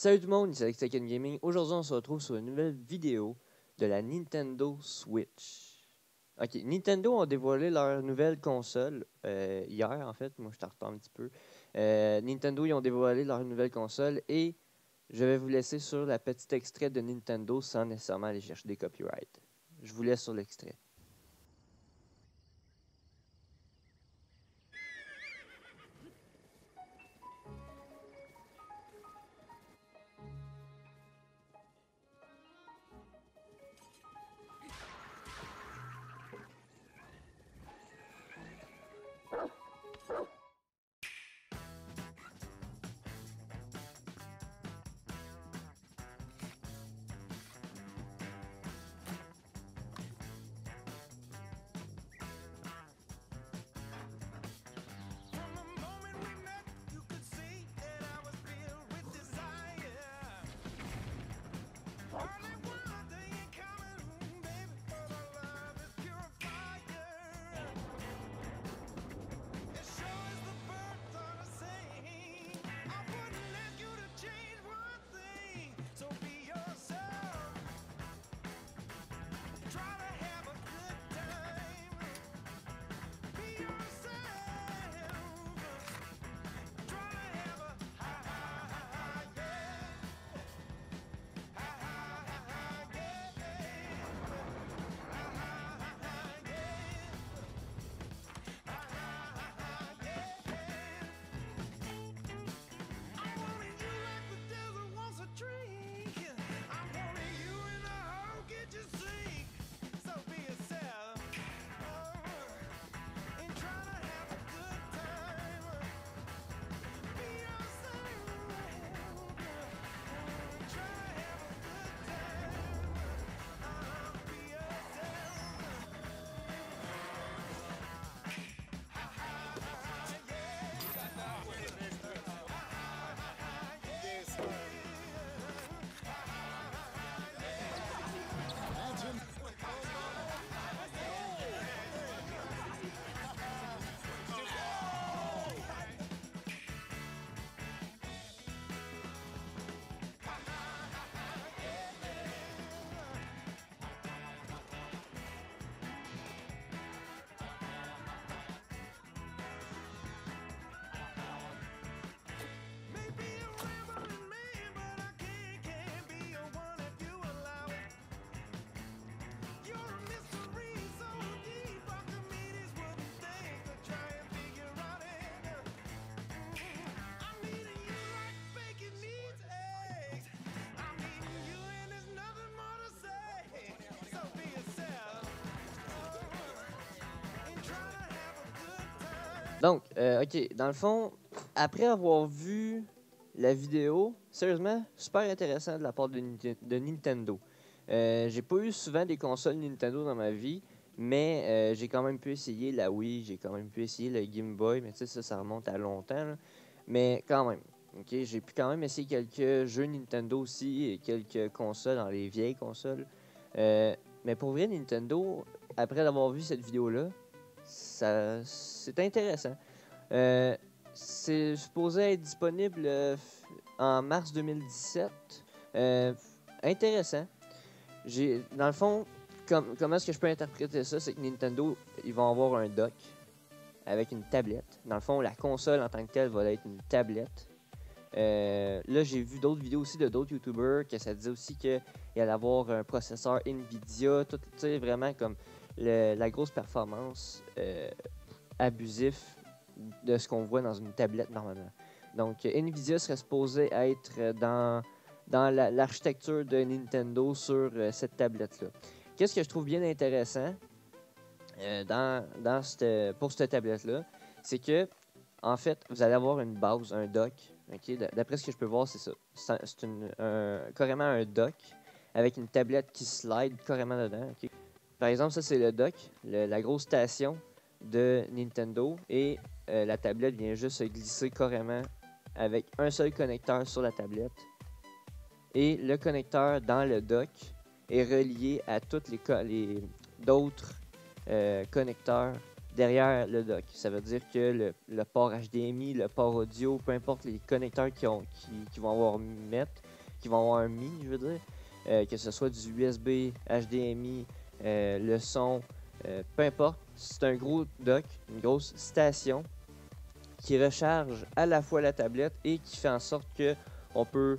Salut tout le monde, ici Alex Tekken Gaming. Aujourd'hui, on se retrouve sur une nouvelle vidéo de la Nintendo Switch. Ok, Nintendo ont dévoilé leur nouvelle console hier, en fait. Moi, je t'en retard un petit peu. Nintendo, ils ont dévoilé leur nouvelle console et je vais vous laisser sur la petite extrait de Nintendo sans nécessairement aller chercher des copyrights. Je vous laisse sur l'extrait. Donc, ok, dans le fond, après avoir vu la vidéo, sérieusement, super intéressant de la part de Nintendo. J'ai pas eu souvent des consoles Nintendo dans ma vie, mais j'ai quand même pu essayer la Wii, j'ai quand même pu essayer le Game Boy, mais tu sais, ça remonte à longtemps, là. Mais quand même, ok, j'ai pu quand même essayer quelques jeux Nintendo aussi et quelques consoles dans les vieilles consoles. Mais pour vrai, Nintendo, après avoir vu cette vidéo-là, c'est intéressant. C'est supposé être disponible en mars 2017. Euh, Intéressant. Dans le fond, comment est-ce que je peux interpréter ça? C'est que Nintendo, ils vont avoir un dock avec une tablette. Dans le fond, la console en tant que telle va être une tablette. Là, j'ai vu d'autres vidéos aussi de d'autres YouTubers que ça disait aussi qu'il allait avoir un processeur Nvidia, tout, tu sais, vraiment comme la grosse performance abusif de ce qu'on voit dans une tablette normalement. Donc, Nvidia serait supposé être dans l'architecture de Nintendo sur cette tablette-là. Qu'est-ce que je trouve bien intéressant pour cette tablette-là, c'est que, en fait, vous allez avoir une base, un dock. Okay? D'après ce que je peux voir, c'est ça. C'est carrément un dock avec une tablette qui slide carrément dedans. Okay? Par exemple, ça, c'est le dock, la grosse station de Nintendo. Et la tablette vient juste se glisser carrément avec un seul connecteur sur la tablette. Et le connecteur dans le dock est relié à tous les d'autres connecteurs derrière le dock. Ça veut dire que le port HDMI, le port audio, peu importe les connecteurs qui vont avoir mettre, qui vont avoir un Mi, je veux dire, que ce soit du USB, HDMI, le son, peu importe. C'est un gros dock, une grosse station qui recharge à la fois la tablette et qui fait en sorte qu'on peut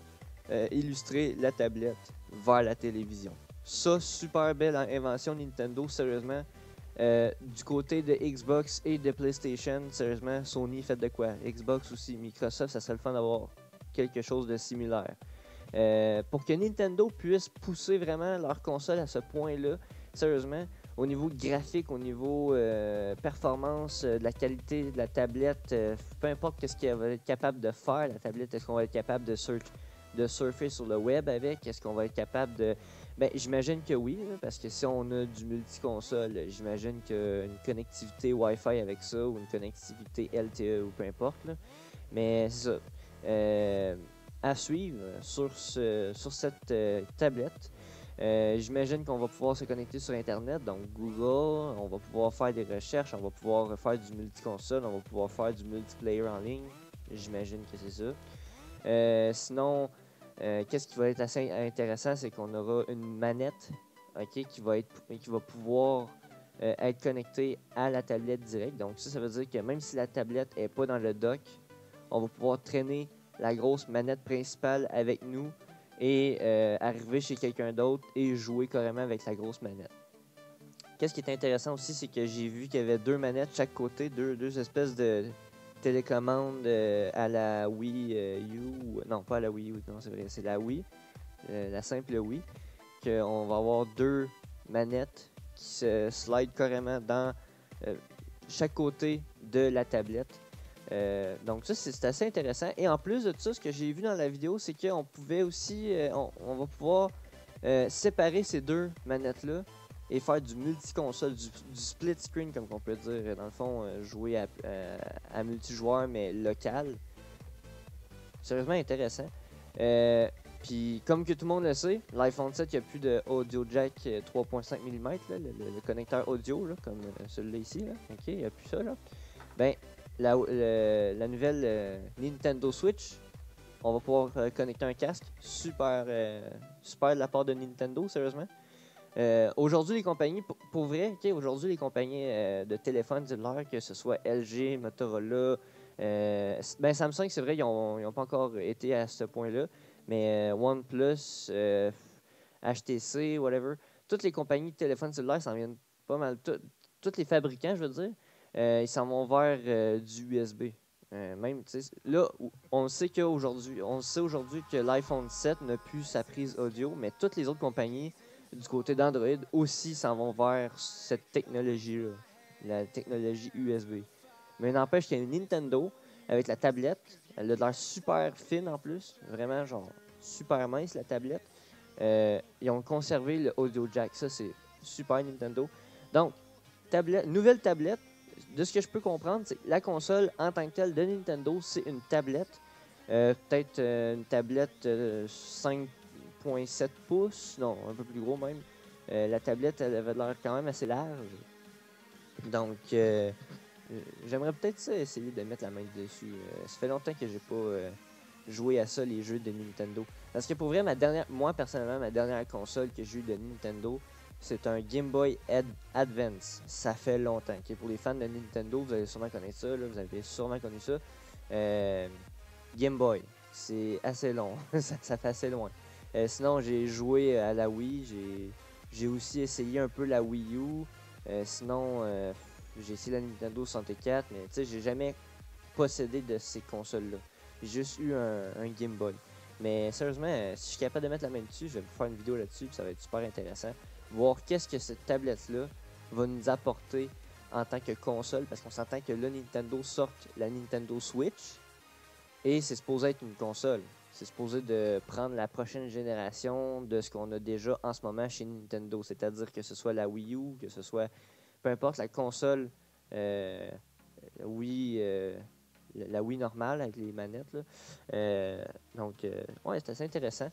illustrer la tablette vers la télévision. Ça, super belle invention Nintendo, sérieusement. Du côté de Xbox et de PlayStation, sérieusement, Sony fait de quoi? Xbox aussi, Microsoft, ça serait le fun d'avoir quelque chose de similaire. Pour que Nintendo puisse pousser vraiment leur console à ce point-là, sérieusement, au niveau graphique, au niveau performance, de la qualité de la tablette, peu importe ce qu'elle va être capable de faire, la tablette, est-ce qu'on va être capable de surfer sur le web avec? Est-ce qu'on va être capable de... Ben, j'imagine que oui, là, parce que si on a du multi-console, j'imagine qu'une connectivité Wi-Fi avec ça, ou une connectivité LTE, ou peu importe, là. Mais c'est ça. À suivre sur cette tablette. J'imagine qu'on va pouvoir se connecter sur Internet, donc Google, on va pouvoir faire des recherches, on va pouvoir faire du multi-console, on va pouvoir faire du multiplayer en ligne. J'imagine que c'est ça. Sinon, qu'est-ce qui va être assez intéressant, c'est qu'on aura une manette, ok, qui va pouvoir être connectée à la tablette direct. Donc ça veut dire que même si la tablette n'est pas dans le dock, on va pouvoir traîner la grosse manette principale avec nous et arriver chez quelqu'un d'autre et jouer carrément avec la grosse manette. Qu'est-ce qui est intéressant aussi, c'est que j'ai vu qu'il y avait deux manettes de chaque côté, deux espèces de télécommande à la Wii U. Non, pas à la Wii U, non, c'est vrai, c'est la Wii, la simple Wii, qu'on va avoir deux manettes qui se slide carrément dans chaque côté de la tablette. Donc ça, c'est assez intéressant. Et en plus de ça, ce que j'ai vu dans la vidéo, c'est qu'on pouvait aussi, on va pouvoir séparer ces deux manettes-là et faire du multi-console, du split screen, comme on peut dire. Dans le fond, jouer à multijoueur, mais local. Sérieusement intéressant. Puis, comme que tout le monde le sait, l'iPhone 7, il n'y a plus de audio jack 3.5 mm, là, le connecteur audio, là, comme celui-là ici. Là. OK, il n'y a plus ça. Là. Ben, la nouvelle Nintendo Switch, on va pouvoir connecter un casque. Super de la part de Nintendo, sérieusement. Aujourd'hui, les compagnies, pour vrai, okay, aujourd'hui, les compagnies de téléphone cellulaires, que ce soit LG, Motorola, ben Samsung, c'est vrai, ils n'ont pas encore été à ce point-là, mais OnePlus, HTC, whatever, toutes les compagnies de téléphone cellulaires s'en viennent pas mal. Tous les fabricants, je veux dire, ils s'en vont vers du USB. Même, là, on sait aujourd'hui que l'iPhone 7 n'a plus sa prise audio, mais toutes les autres compagnies du côté d'Android aussi s'en vont vers cette technologie-là, la technologie USB. Mais n'empêche qu'il y a une Nintendo avec la tablette, elle a l'air super fine en plus, vraiment genre super mince la tablette. Ils ont conservé le audio jack, ça c'est super Nintendo. Donc, nouvelle tablette, de ce que je peux comprendre, c'est que la console en tant que telle de Nintendo, c'est une tablette. Peut-être une tablette 5.7 pouces, non, un peu plus gros même. La tablette, elle avait l'air quand même assez large. Donc, j'aimerais peut-être ça essayer de mettre la main dessus. Ça fait longtemps que j'ai pas joué à ça, les jeux de Nintendo. Parce que pour vrai, moi personnellement, ma dernière console que j'ai eue de Nintendo, c'est un Game Boy Advance. Ça fait longtemps. Okay? Pour les fans de Nintendo, vous allez sûrement connaître ça. Là, vous avez sûrement connu ça. Game Boy, c'est assez long. ça fait assez loin. Sinon, j'ai joué à la Wii. J'ai aussi essayé un peu la Wii U. Sinon, j'ai essayé la Nintendo 64. Mais tu sais, j'ai jamais possédé de ces consoles-là. J'ai juste eu un Game Boy. Mais sérieusement, si je suis capable de mettre la main dessus, je vais vous faire une vidéo là-dessus. Ça va être super intéressant. Voir qu'est-ce que cette tablette-là va nous apporter en tant que console. Parce qu'on s'entend que là, Nintendo sorte la Nintendo Switch. Et c'est supposé être une console. C'est supposé de prendre la prochaine génération de ce qu'on a déjà en ce moment chez Nintendo. C'est-à-dire que ce soit la Wii U, que ce soit, peu importe, la console Wii, la Wii normale avec les manettes. Là. Donc, ouais, c'est assez intéressant.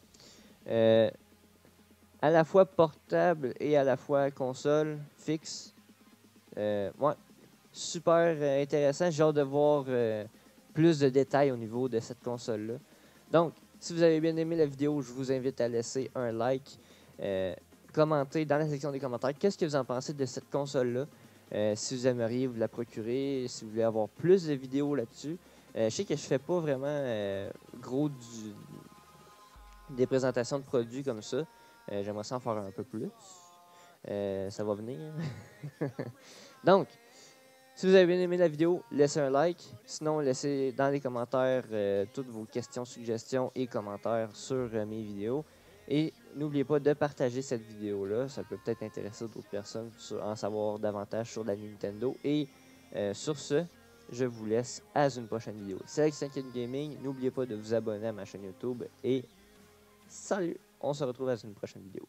À la fois portable et à la fois console fixe. Ouais, super intéressant. J'ai hâte de voir plus de détails au niveau de cette console-là. Donc, Si vous avez bien aimé la vidéo, je vous invite à laisser un like, commenter dans la section des commentaires qu'est-ce que vous en pensez de cette console-là. Si vous aimeriez vous la procurer, si vous voulez avoir plus de vidéos là-dessus. Je sais que je fais pas vraiment des présentations de produits comme ça. J'aimerais ça en faire un peu plus. Ça va venir. Donc, si vous avez bien aimé la vidéo, laissez un like. Sinon, laissez dans les commentaires toutes vos questions, suggestions et commentaires sur mes vidéos. Et n'oubliez pas de partager cette vidéo-là. Ça peut peut-être intéresser d'autres personnes pour en savoir davantage sur la Nintendo. Et sur ce, je vous laisse à une prochaine vidéo. C'est Alex5 Gaming. N'oubliez pas de vous abonner à ma chaîne YouTube. Et salut! On se retrouve à une prochaine vidéo.